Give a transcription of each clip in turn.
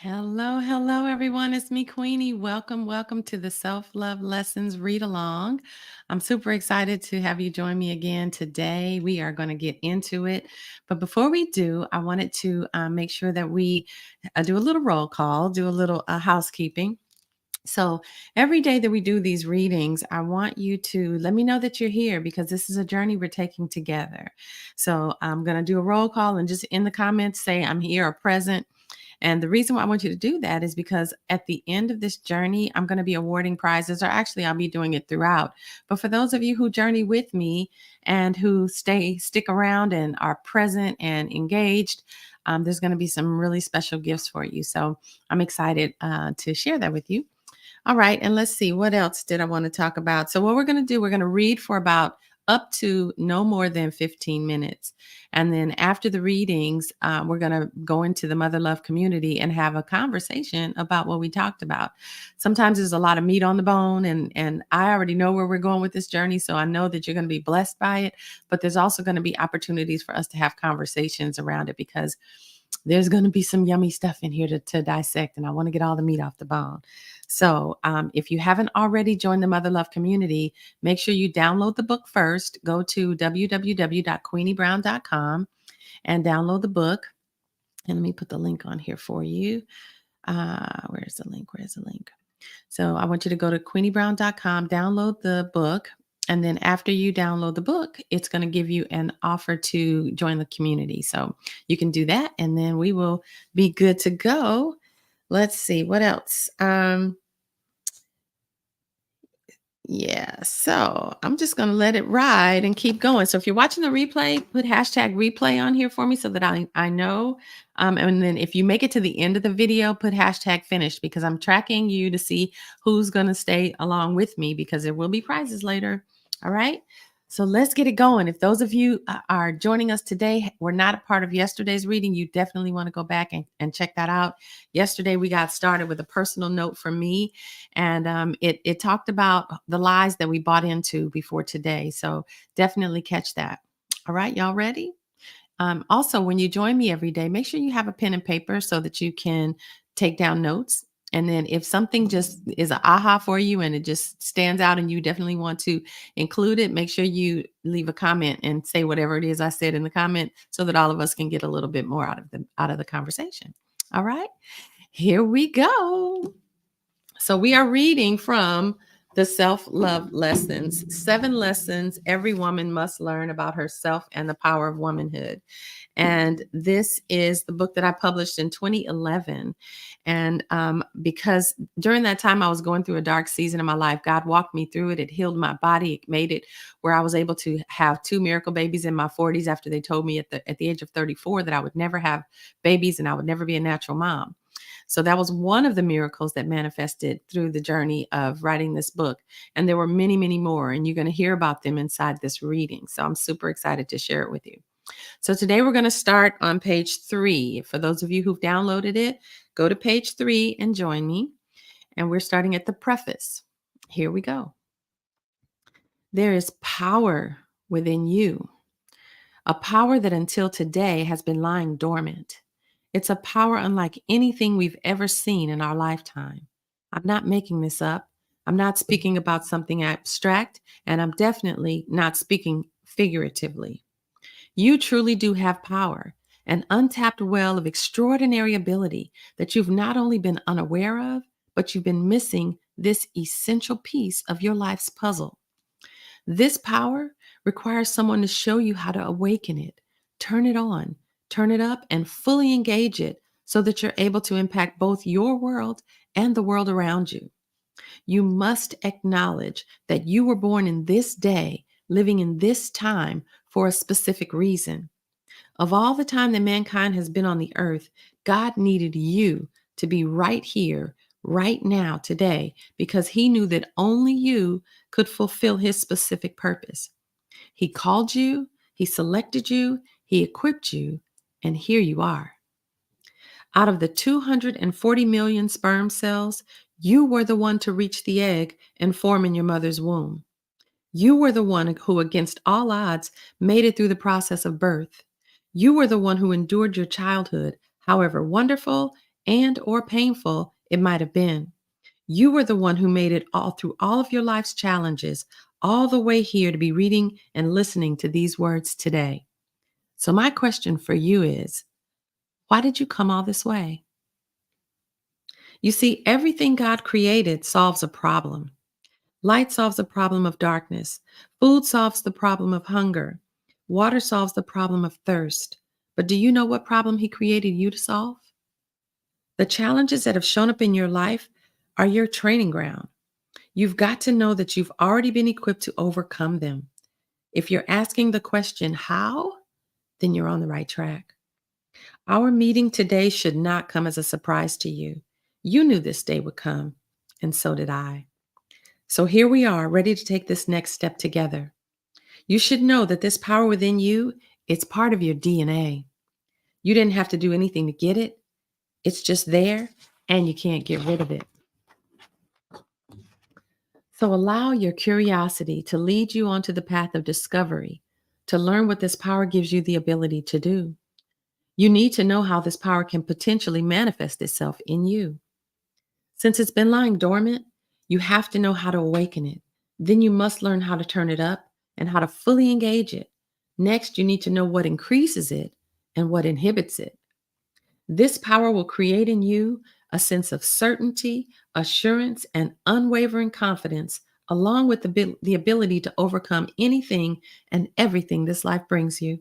Hello, hello, everyone. It's me, Queenie. Welcome to the Self Love Lessons Read Along. I'm super excited to have you join me again today. We are going to get into it. But before we do, I wanted to make sure that we do a little roll call, do a little housekeeping. So every day that we do these readings, I want you to let me know that you're here because this is a journey we're taking together. So I'm going to do a roll call and just in the comments say I'm here or present. And the reason why I want you to do that is because at the end of this journey, I'm going to be awarding prizes, or actually, I'll be doing it throughout. But for those of you who journey with me and who stick around and are present and engaged, there's going to be some really special gifts for you. So I'm excited to share that with you. All right. And let's see, what else did I want to talk about? So, what we're going to do, we're going to read for about up to no more than 15 minutes. And then after the readings, we're going to go into the Mother Love community and have a conversation about what we talked about. Sometimes there's a lot of meat on the bone, and I already know where we're going with this journey. So I know that you're going to be blessed by it. But there's also going to be opportunities for us to have conversations around it because there's going to be some yummy stuff in here to dissect, and I want to get all the meat off the bone. So, if you haven't already joined the Mother Love community, make sure you download the book first. Go to www.queeniebrown.com and download the book. And let me put the link on here for you. Where's the link? Where's the link? So I want you to go to queeniebrown.com, download the book. And then after you download the book, it's going to give you an offer to join the community. So you can do that and then we will be good to go. Let's see what else. Yeah, so I'm just going to let it ride and keep going. So if you're watching the replay, put hashtag replay on here for me so that I know. And then if you make it to the end of the video, put hashtag finished because I'm tracking you to see who's going to stay along with me because there will be prizes later. All right. So let's get it going. If those of you are joining us today, were not a part of yesterday's reading, you definitely want to go back and check that out. Yesterday, we got started with a personal note from me and it talked about the lies that we bought into before today. So definitely catch that. All right, y'all ready? Also, when you join me every day, make sure you have a pen and paper so that you can take down notes. And then if something just is an aha for you and it just stands out and you definitely want to include it, make sure you leave a comment and say whatever it is I said in the comment so that all of us can get a little bit more out of the conversation. All right, here we go. So we are reading from the Self-Love Lessons, 7 lessons every woman must learn about herself and the power of womanhood. And this is the book that I published in 2011. And because during that time I was going through a dark season in my life, God walked me through it. It healed my body. It made it where I was able to have 2 miracle babies in my 40s after they told me at the age of 34 that I would never have babies and I would never be a natural mom. So that was one of the miracles that manifested through the journey of writing this book. And there were many, many more, and you're going to hear about them inside this reading. So I'm super excited to share it with you. So today we're going to start on page 3. For those of you who've downloaded it, go to page 3 and join me. And we're starting at the preface. Here we go. There is power within you, a power that until today has been lying dormant. It's a power unlike anything we've ever seen in our lifetime. I'm not making this up. I'm not speaking about something abstract, and I'm definitely not speaking figuratively. You truly do have power, an untapped well of extraordinary ability that you've not only been unaware of, but you've been missing this essential piece of your life's puzzle. This power requires someone to show you how to awaken it, turn it on, turn it up, and fully engage it so that you're able to impact both your world and the world around you. You must acknowledge that you were born in this day, living in this time for a specific reason. Of all the time that mankind has been on the earth, God needed you to be right here, right now, today, because he knew that only you could fulfill his specific purpose. He called you, he selected you, he equipped you, and here you are. Out of the 240 million sperm cells, you were the one to reach the egg and form in your mother's womb. You were the one who, against all odds, made it through the process of birth. You were the one who endured your childhood, however wonderful and or painful it might have been. You were the one who made it all through all of your life's challenges, all the way here to be reading and listening to these words today. So my question for you is, why did you come all this way? You see, everything God created solves a problem. Light solves the problem of darkness. Food solves the problem of hunger. Water solves the problem of thirst. But do you know what problem He created you to solve? The challenges that have shown up in your life are your training ground. You've got to know that you've already been equipped to overcome them. If you're asking the question, how? Then you're on the right track. Our meeting today should not come as a surprise to you. You knew this day would come, and so did I. So here we are, ready to take this next step together. You should know that this power within you, it's part of your DNA. You didn't have to do anything to get it. It's just there, and you can't get rid of it. So allow your curiosity to lead you onto the path of discovery, to learn what this power gives you the ability to do. You need to know how this power can potentially manifest itself in you. Since it's been lying dormant, you have to know how to awaken it. Then you must learn how to turn it up and how to fully engage it. Next, you need to know what increases it and what inhibits it. This power will create in you a sense of certainty, assurance, and unwavering confidence, along with the ability to overcome anything and everything this life brings you.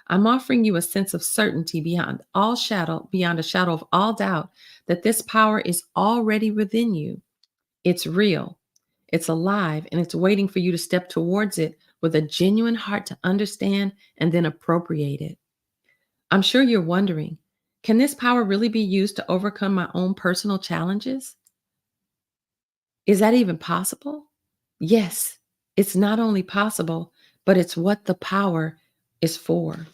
I'm offering you a sense of certainty beyond a shadow of all doubt that this power is already within you. It's real, it's alive, and it's waiting for you to step towards it with a genuine heart to understand and then appropriate it. I'm sure you're wondering, can this power really be used to overcome my own personal challenges? Is that even possible? Yes, it's not only possible, but it's what the power is for.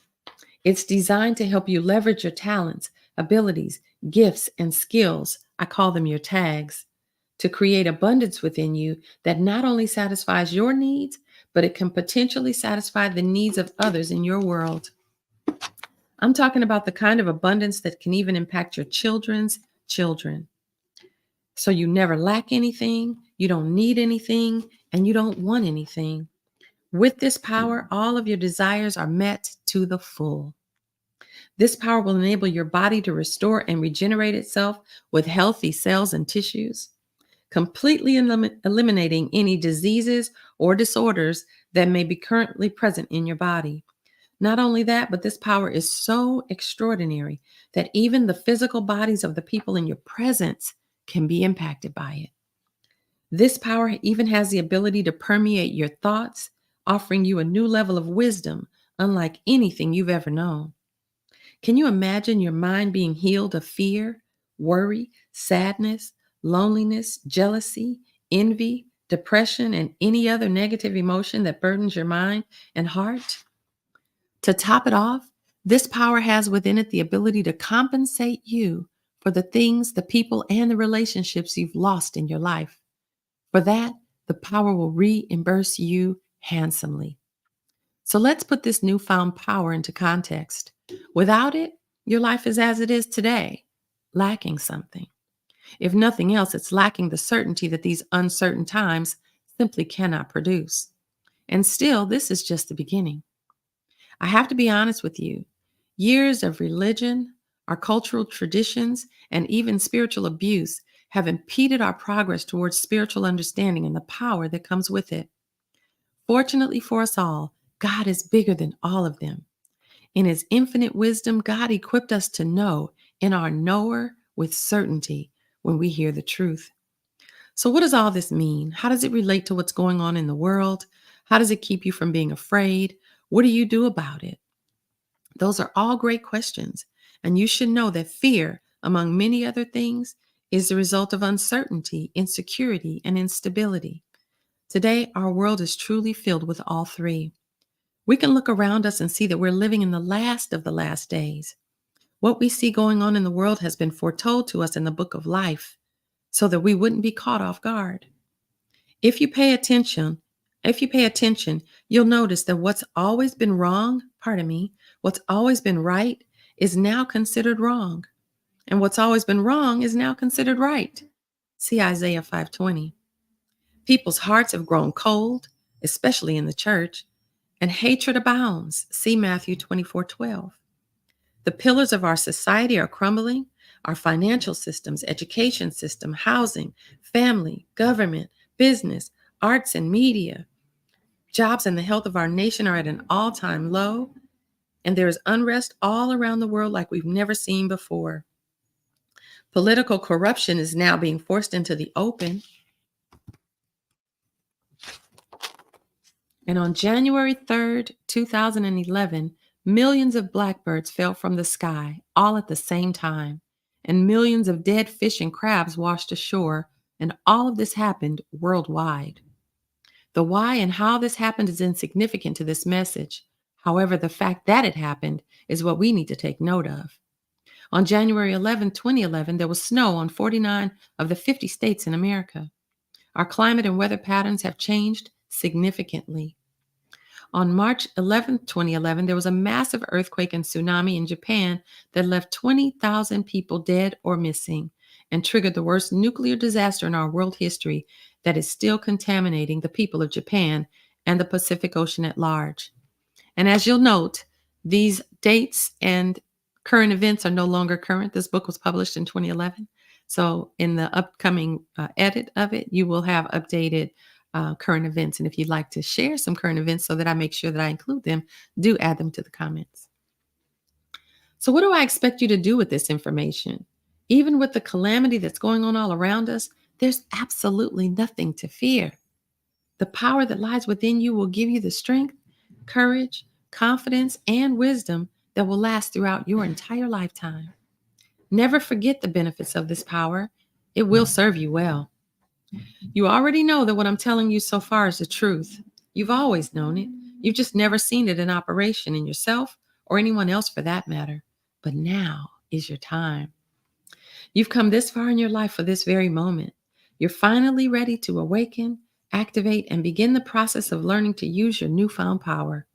It's designed to help you leverage your talents, abilities, gifts, and skills. I call them your tags, to create abundance within you that not only satisfies your needs, but it can potentially satisfy the needs of others in your world. I'm talking about the kind of abundance that can even impact your children's children. So you never lack anything, you don't need anything, and you don't want anything. With this power, all of your desires are met to the full. This power will enable your body to restore and regenerate itself with healthy cells and tissues, completely eliminating any diseases or disorders that may be currently present in your body. Not only that, but this power is so extraordinary that even the physical bodies of the people in your presence can be impacted by it. This power even has the ability to permeate your thoughts, offering you a new level of wisdom, unlike anything you've ever known. Can you imagine your mind being healed of fear, worry, sadness, loneliness, jealousy, envy, depression, and any other negative emotion that burdens your mind and heart? To top it off, this power has within it the ability to compensate you for the things, the people, and the relationships you've lost in your life. For that, the power will reimburse you handsomely. So let's put this newfound power into context. Without it, your life is as it is today, lacking something. If nothing else, it's lacking the certainty that these uncertain times simply cannot produce. And still, this is just the beginning. I have to be honest with you. Years of religion, our cultural traditions, and even spiritual abuse have impeded our progress towards spiritual understanding and the power that comes with it. Fortunately for us all, God is bigger than all of them. In His infinite wisdom, God equipped us to know in our knower with certainty when we hear the truth. So, what does all this mean? How does it relate to what's going on in the world? How does it keep you from being afraid? What do you do about it? Those are all great questions. And you should know that fear, among many other things, is the result of uncertainty, insecurity, and instability. Today, our world is truly filled with all three. We can look around us and see that we're living in the last of the last days. What we see going on in the world has been foretold to us in the book of life so that we wouldn't be caught off guard. If you pay attention, if you pay attention, you'll notice that what's always been wrong, what's always been right is now considered wrong. And what's always been wrong is now considered right. See Isaiah 5:20. People's hearts have grown cold, especially in the church, and hatred abounds. See Matthew 24:12. The pillars of our society are crumbling. Our financial systems, education system, housing, family, government, business, arts and media, jobs and the health of our nation are at an all-time low, and there is unrest all around the world like we've never seen before. Political corruption is now being forced into the open. And on January 3rd, 2011, millions of blackbirds fell from the sky, all at the same time, and millions of dead fish and crabs washed ashore, and all of this happened worldwide. The why and how this happened is insignificant to this message. However, the fact that it happened is what we need to take note of. On January 2011, there was snow on 49 of the 50 states in America. Our climate and weather patterns have changed significantly. On March 2011, there was a massive earthquake and tsunami in Japan that left 20,000 people dead or missing and triggered the worst nuclear disaster in our world history that is still contaminating the people of Japan and the Pacific Ocean at large. And as you'll note, these dates and current events are no longer current. This book was published in 2011. So in the upcoming edit of it, you will have updated current events. And if you'd like to share some current events so that I make sure that I include them, do add them to the comments. So what do I expect you to do with this information? Even with the calamity that's going on all around us, there's absolutely nothing to fear. The power that lies within you will give you the strength, courage, confidence, and wisdom that will last throughout your entire lifetime. Never forget the benefits of this power. It will serve you well. You already know that what I'm telling you so far is the truth. You've always known it. You've just never seen it in operation in yourself or anyone else for that matter. But now is your time. You've come this far in your life for this very moment. You're finally ready to awaken, activate, and begin the process of learning to use your newfound power.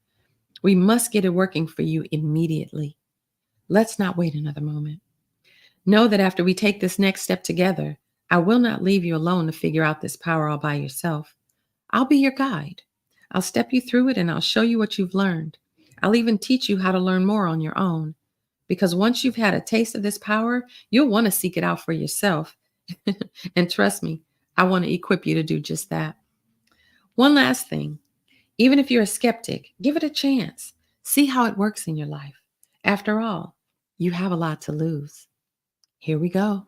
We must get it working for you immediately. Let's not wait another moment. Know that after we take this next step together, I will not leave you alone to figure out this power all by yourself. I'll be your guide. I'll step you through it and I'll show you what you've learned. I'll even teach you how to learn more on your own. Because once you've had a taste of this power, you'll want to seek it out for yourself. And trust me, I want to equip you to do just that. One last thing. Even if you're a skeptic, give it a chance. See how it works in your life. After all, you have a lot to lose. Here we go.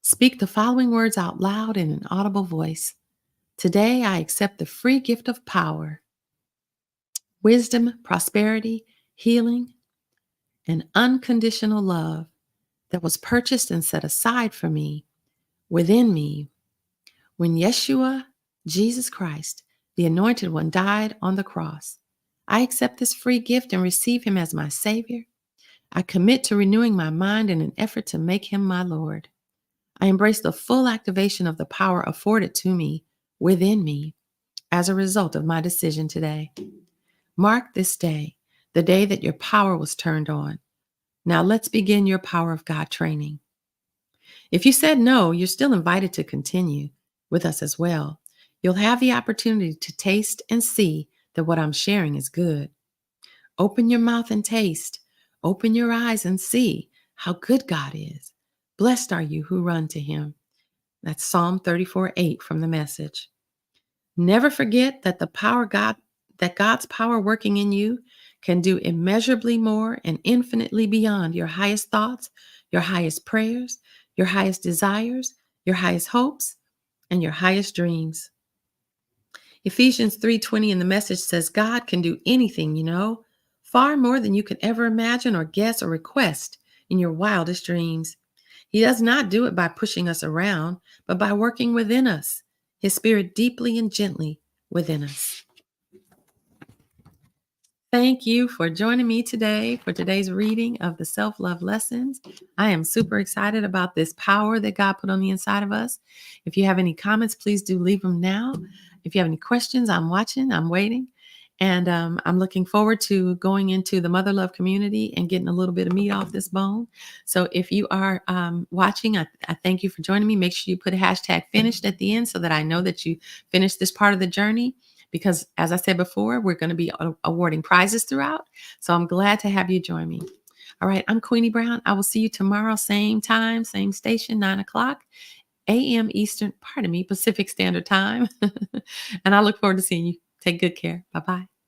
Speak the following words out loud in an audible voice. Today, I accept the free gift of power, wisdom, prosperity, healing, and unconditional love that was purchased and set aside for me within me when Yeshua, Jesus Christ, the Anointed One, died on the cross. I accept this free gift and receive him as my Savior. I commit to renewing my mind in an effort to make him my Lord. I embrace the full activation of the power afforded to me within me as a result of my decision today. Mark this day, the day that your power was turned on. Now let's begin your Power of God training. If you said no, you're still invited to continue with us as well. You'll have the opportunity to taste and see that what I'm sharing is good. Open your mouth and taste. Open your eyes and see how good God is. Blessed are you who run to him. That's Psalm 34:8 from the Message. Never forget that God's power working in you can do immeasurably more and infinitely beyond your highest thoughts, your highest prayers, your highest desires, your highest hopes, and your highest dreams. Ephesians 3:20 in the Message says God can do anything, far more than you could ever imagine or guess or request in your wildest dreams. He does not do it by pushing us around, but by working within us, his spirit deeply and gently within us. Thank you for joining me today for today's reading of the self-love lessons. I am super excited about this power that God put on the inside of us. If you have any comments, please do leave them now. If you have any questions, I'm watching, I'm waiting. And I'm looking forward to going into the Mother Love community and getting a little bit of meat off this bone. So if you are watching, I thank you for joining me. Make sure you put a hashtag finished at the end so that I know that you finished this part of the journey. Because as I said before, we're going to be awarding prizes throughout. So I'm glad to have you join me. All right, I'm Queenie Brown. I will see you tomorrow, same time, same station, 9 o'clock a.m. Eastern, pardon me, Pacific Standard Time. And I look forward to seeing you. Take good care. Bye bye.